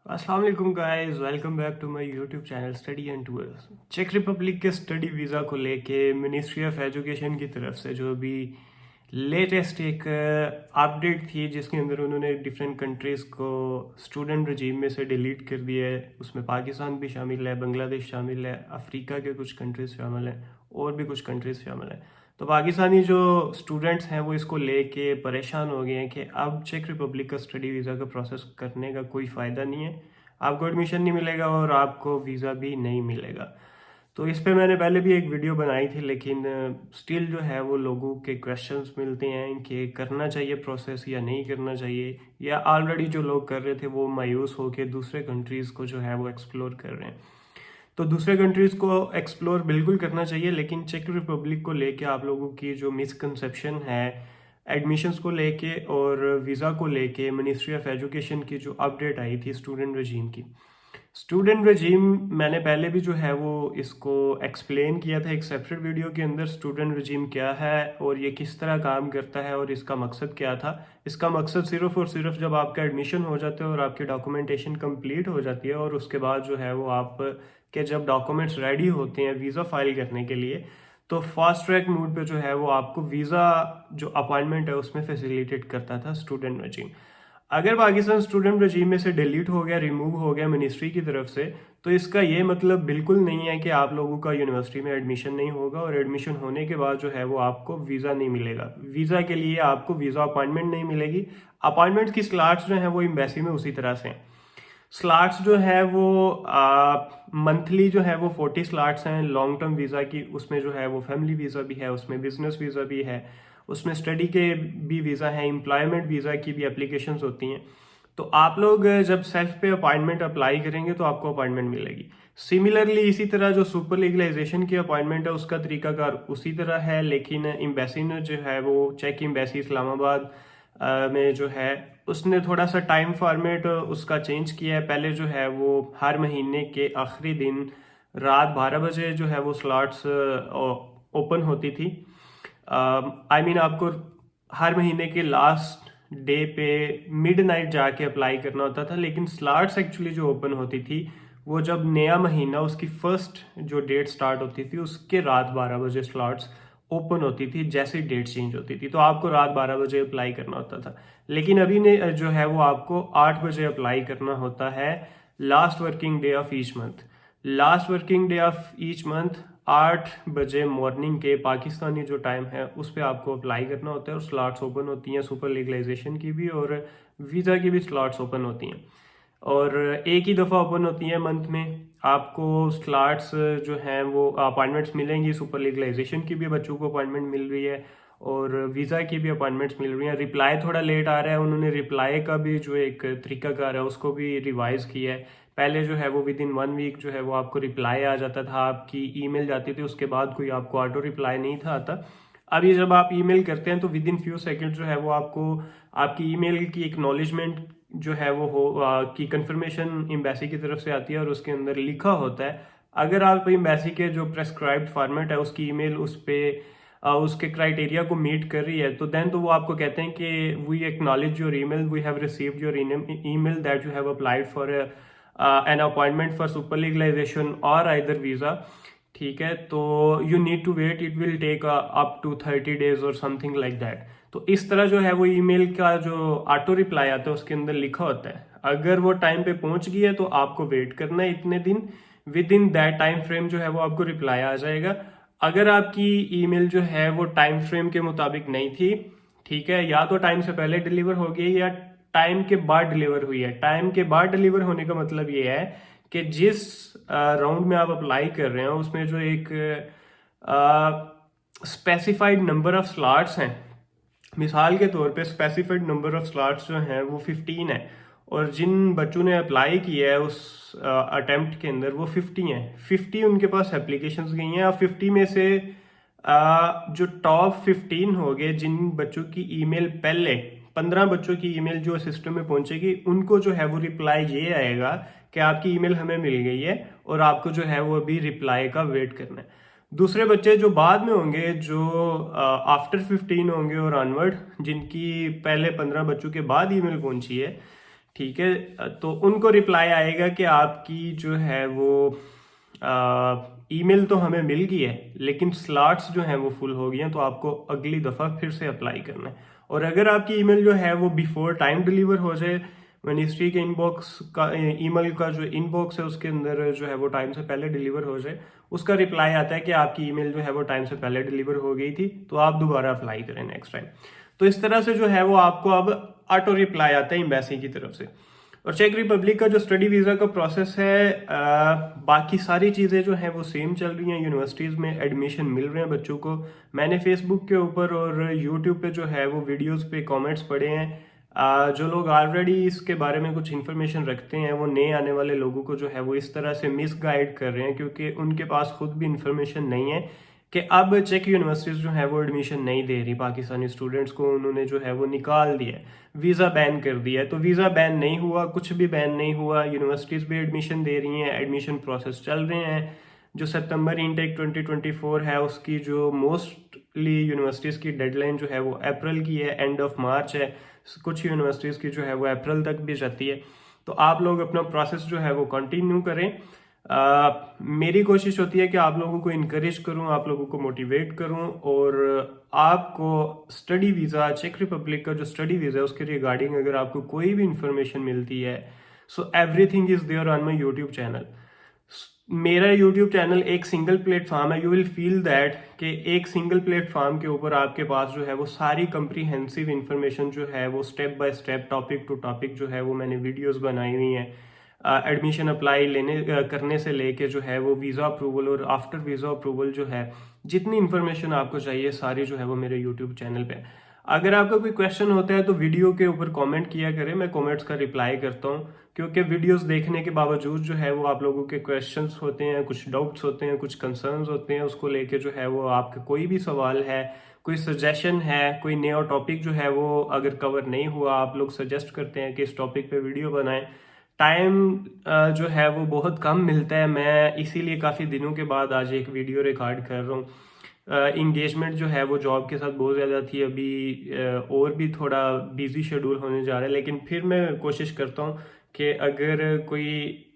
अस्सलाम वालेकुम guys, welcome back to my YouTube channel study and tours. चेक Republic के स्टडी वीज़ा को लेके मिनिस्ट्री ऑफ एजुकेशन की तरफ से जो अभी लेटेस्ट एक अपडेट थी जिसके अंदर उन्होंने डिफरेंट कंट्रीज़ को स्टूडेंट रजीम में से डिलीट कर दिया है। उसमें पाकिस्तान भी शामिल है, बांग्लादेश शामिल है, अफ्रीका के कुछ कंट्रीज़ शामिल हैं और भी कुछ कंट्रीज़ शामिल हैं। तो पाकिस्तानी जो स्टूडेंट्स हैं वो इसको लेके परेशान हो गए हैं कि अब चेक रिपब्लिक का स्टडी वीज़ा का प्रोसेस करने का कोई फ़ायदा नहीं है, आपको एडमिशन नहीं मिलेगा और आपको वीज़ा भी नहीं मिलेगा। तो इस पे मैंने पहले भी एक वीडियो बनाई थी, लेकिन स्टिल जो है वो लोगों के क्वेश्चंस मिलते हैं कि करना चाहिए प्रोसेस या नहीं करना चाहिए, या ऑलरेडी जो लोग कर रहे थे वो मायूस होकर दूसरे कंट्रीज़ को जो है वो एक्सप्लोर कर रहे हैं। तो दूसरे कंट्रीज़ को एक्सप्लोर बिल्कुल करना चाहिए, लेकिन चेक रिपब्लिक को लेके आप लोगों की जो मिसकंसेप्शन है एडमिशन्स को लेके और वीज़ा को लेके, मिनिस्ट्री ऑफ एजुकेशन की जो अपडेट आई थी स्टूडेंट रजीम की। स्टूडेंट रजीम मैंने पहले भी जो है वो इसको एक्सप्लेन किया था एक सेपरेट वीडियो के अंदर, स्टूडेंट रजीम क्या है और ये किस तरह काम करता है और इसका मकसद क्या था। इसका मकसद सिर्फ और सिर्फ जब आपका एडमिशन हो जाता है और आपकी डॉक्यूमेंटेशन कंप्लीट हो जाती है और उसके बाद जो है वो आप के जब डॉक्यूमेंट्स रेडी होते हैं वीज़ा फाइल करने के लिए, तो फास्ट ट्रैक मूड पे जो है वो आपको वीज़ा जो अपॉइंटमेंट है उसमें फैसिलिटेट करता था स्टूडेंट रजीम। अगर पाकिस्तान स्टूडेंट रजीम में से डिलीट हो गया, रिमूव हो गया मिनिस्ट्री की तरफ से, तो इसका ये मतलब बिल्कुल नहीं है कि आप लोगों का यूनिवर्सिटी में एडमिशन नहीं होगा और एडमिशन होने के बाद जो है वो आपको वीज़ा नहीं मिलेगा। वीज़ा के लिए आपको वीज़ा अपॉइंटमेंट नहीं मिलेगी। अपॉइंटमेंट की स्लॉट्स जो हैं वो एम्बेसी में उसी तरह से हैं। स्लॉट्स जो है वो मंथली जो है वो 40 स्लॉट्स हैं लॉन्ग टर्म वीज़ा की। उसमें जो है वो फैमिली वीज़ा भी है, उसमें बिजनेस वीज़ा भी है, उसमें स्टडी के भी वीज़ा हैं, एम्प्लॉयमेंट वीज़ा की भी एप्लीकेशंस होती हैं। तो आप लोग जब सेल्फ पे अपॉइंटमेंट अप्लाई करेंगे तो आपको अपॉइंटमेंट मिलेगी। सिमिलरली इसी तरह जो सुपर लीगलाइजेशन की अपॉइंटमेंट है उसका तरीकाकार उसी तरह है, लेकिन एम्बेसी ने जो है वो चेक एम्बेसी इस्लामाबाद में जो है उसने थोड़ा सा टाइम फॉर्मेट उसका चेंज किया है। पहले जो है वो हर महीने के आखिरी दिन रात 12 बजे जो है वो स्लॉट्स ओपन होती थी। आपको हर महीने के लास्ट डे पे मिडनाइट जाके अप्लाई करना होता था, लेकिन स्लॉट्स एक्चुअली जो ओपन होती थी वो जब नया महीना उसकी फर्स्ट जो डेट स्टार्ट होती थी उसके रात 12 बजे स्लॉट्स ओपन होती थी। जैसे डेट चेंज होती थी तो आपको रात 12 बजे अप्लाई करना होता था, लेकिन अभी ने जो है वो आपको 8 बजे अप्लाई करना होता है last working day of each month. Last working day of each month 8 बजे मॉर्निंग के पाकिस्तानी जो टाइम है उस पर आपको अप्लाई करना होता है और स्लॉट्स ओपन होती हैं सुपर लीगलाइजेशन की भी और वीज़ा की भी स्लॉट्स ओपन होती हैं और एक ही दफ़ा ओपन होती हैं मंथ में। आपको स्लॉट्स जो हैं वो अपॉइंटमेंट्स मिलेंगी, सुपर लीगलाइजेशन की भी बच्चों को अपॉइंटमेंट मिल रही है और वीज़ा की भी अपॉइंटमेंट्स मिल रही हैं। रिप्लाई थोड़ा लेट आ रहा है, उन्होंने रिप्लाई का भी जो एक तरीकाकार है उसको भी रिवाइज़ किया है। पहले जो है वो विद इन 1 वीक जो है वो आपको रिप्लाई आ जाता था, आपकी ईमेल जाती थी, उसके बाद कोई आपको ऑटो रिप्लाई नहीं था आता। अब ये जब आप ईमेल करते हैं तो विद इन फ्यू सेकेंड जो है वो आपको आपकी ईमेल की एक्नॉलेजमेंट जो है वो की कंफर्मेशन एम्बेसी की तरफ से आती है और उसके अंदर लिखा होता है अगर आप एम्बेसी के जो प्रेस्क्राइब्ड फॉर्मेट है उसकी ईमेल उस पर उसके क्राइटेरिया को मीट कर रही है, तो देन तो वो आपको कहते हैं कि we acknowledge your email, we have received your email that you have applied for an appointment for super legalization और आइदर वीज़ा। ठीक है, तो you need to wait, it will take up to 30 days और something like that. तो इस तरह जो है वो ईमेल का जो ऑटो रिप्लाई आता है उसके अंदर लिखा होता है अगर वो टाइम पे पहुंच गई है तो आपको वेट करना है इतने दिन, with in that time frame जो है वो आपको रिप्लाई आ जाएगा। अगर आपकी ईमेल जो है वो टाइम फ्रेम के मुताबिक नहीं थी, ठीक है, या तो टाइम से पहले डिलीवर हो गई या टाइम के बाद डिलीवर हुई है। टाइम के बाद डिलीवर होने का मतलब ये है कि जिस राउंड में आप अप्लाई कर रहे हैं उसमें जो एक स्पेसिफाइड नंबर ऑफ स्लॉट्स हैं, मिसाल के तौर पे स्पेसिफाइड नंबर ऑफ स्लॉट्स जो हैं वो 15 है और जिन बच्चों ने अप्लाई किया है उस अटेम्प्ट के अंदर वो 50 हैं। 50 उनके पास एप्लीकेशंस गई हैं और 50 में से जो टॉप 15 हो गए जिन बच्चों की ईमेल पहले 15 बच्चों की ईमेल जो सिस्टम में पहुंचेगी उनको जो है वो रिप्लाई ये आएगा कि आपकी ईमेल हमें मिल गई है और आपको जो है वो अभी रिप्लाई का वेट करना है। दूसरे बच्चे जो बाद में होंगे, जो आफ्टर 15 होंगे और ऑनवर्ड, जिनकी पहले 15 बच्चों के बाद ईमेल पहुंची है, ठीक है। तो उनको रिप्लाई आएगा कि आपकी जो है वो ईमेल तो हमें मिल गई है, लेकिन स्लॉट्स जो हैं वो फुल हो गई हैं, तो आपको अगली दफ़ा फिर से अप्लाई करना है। और अगर आपकी ईमेल जो है वो बिफोर टाइम डिलीवर हो जाए, मिनिस्ट्री के इनबॉक्स का ईमेल का जो इनबॉक्स है उसके अंदर जो है वो टाइम से पहले डिलीवर हो जाए, उसका रिप्लाई आता है कि आपकी ईमेल जो है वो टाइम से पहले डिलीवर हो गई थी, तो आप दोबारा अप्लाई करें नेक्स्ट टाइम। तो इस तरह से जो है वो आपको अब ऑटो रिप्लाई आता है एम्बेसी की तरफ से। और चेक रिपब्लिक का जो स्टडी वीज़ा का प्रोसेस है, बाकी सारी चीज़ें जो हैं वो सेम चल रही हैं। यूनिवर्सिटीज़ में एडमिशन मिल रहे हैं बच्चों को। मैंने फेसबुक के ऊपर और यूट्यूब पे जो है वो वीडियोस पे कमेंट्स पढ़े हैं। जो लोग ऑलरेडी इसके बारे में कुछ इन्फॉर्मेशन रखते हैं, वो नए आने वाले लोगों को जो है वो इस तरह से मिस गाइड कर रहे हैं, क्योंकि उनके पास खुद भी इन्फॉर्मेशन नहीं है कि अब चेक यूनिवर्सिटीज़ जो है वो एडमिशन नहीं दे रही पाकिस्तानी स्टूडेंट्स को। उन्होंने जो है वो निकाल दिया है, वीज़ा बैन कर दिया है। तो वीज़ा बैन नहीं हुआ, कुछ भी बैन नहीं हुआ, यूनिवर्सिटीज़ भी एडमिशन दे रही हैं, एडमिशन प्रोसेस चल रहे हैं। जो सितंबर इनटेक 2024 है उसकी जो मोस्टली यूनिवर्सिटीज़ की डेडलाइन जो है वो अप्रैल की है, एंड ऑफ मार्च है। कुछ यूनिवर्सिटीज़ की जो है वो अप्रैल तक भी जाती है। तो आप लोग अपना प्रोसेस जो है वो कंटिन्यू करें। मेरी कोशिश होती है कि आप लोगों को इनकरेज करूं, आप लोगों को मोटिवेट करूं, और आपको स्टडी वीज़ा, चेक रिपब्लिक का जो स्टडी वीज़ा है उसके रिगार्डिंग अगर आपको कोई भी इंफॉर्मेशन मिलती है, so everything is there on my YouTube channel. मेरा यूट्यूब चैनल एक सिंगल प्लेटफॉर्म है। यू विल फील दैट कि एक सिंगल प्लेटफॉर्म के ऊपर आपके पास जो है वो सारी कंप्रीहेंसिव इंफॉर्मेशन जो है वो step by step, topic to topic जो है वो मैंने वीडियोस बनाई हुई हैं। एडमिशन अप्लाई करने से लेके जो है वो वीज़ा अप्रूवल और आफ्टर वीज़ा अप्रूवल जो है, जितनी इन्फॉर्मेशन आपको चाहिए सारी जो है वो मेरे यूट्यूब चैनल पे। अगर आपका कोई क्वेश्चन होता है तो वीडियो के ऊपर कमेंट किया करें, मैं कमेंट्स का रिप्लाई करता हूँ। क्योंकि वीडियोस देखने के बावजूद जो है वो आप लोगों के क्वेश्चंस होते हैं, कुछ डाउट्स होते हैं, कुछ कंसर्न्स होते हैं, उसको लेके जो है वो आपका कोई भी सवाल है, कोई सजेशन है, कोई नया टॉपिक जो है वो अगर कवर नहीं हुआ, आप लोग सजेस्ट करते हैं कि इस टॉपिक पे वीडियो बनाएं। टाइम जो है वो बहुत कम मिलता है, मैं इसीलिए काफ़ी दिनों के बाद आज एक वीडियो रिकॉर्ड कर रहा हूँ। इंगेजमेंट जो है वो जॉब के साथ बहुत ज़्यादा थी, अभी और भी थोड़ा बिजी शेड्यूल होने जा रहा है, लेकिन फिर मैं कोशिश करता हूँ कि अगर कोई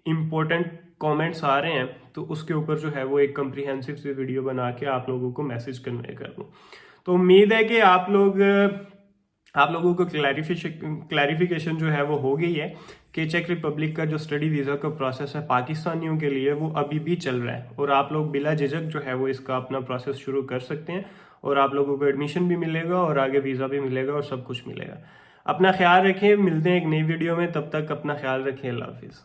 इम्पोर्टेंट कमेंट्स आ रहे हैं तो उसके ऊपर जो है वो एक कम्प्रीहेंसिव सी वीडियो बना के आप लोगों को मैसेज कन्वे कर दूँ। तो उम्मीद है कि आप लोगों को क्लैरिफिकेशन जो है वो हो गई है कि चेक रिपब्लिक का जो स्टडी वीज़ा का प्रोसेस है पाकिस्तानियों के लिए वो अभी भी चल रहा है, और आप लोग बिला झिझक जो है वो इसका अपना प्रोसेस शुरू कर सकते हैं, और आप लोगों को एडमिशन भी मिलेगा और आगे वीज़ा भी मिलेगा और सब कुछ मिलेगा। अपना ख्याल रखें, मिलते हैं एक नई वीडियो में, तब तक अपना ख्याल रखें। अल्लाह हाफिज़।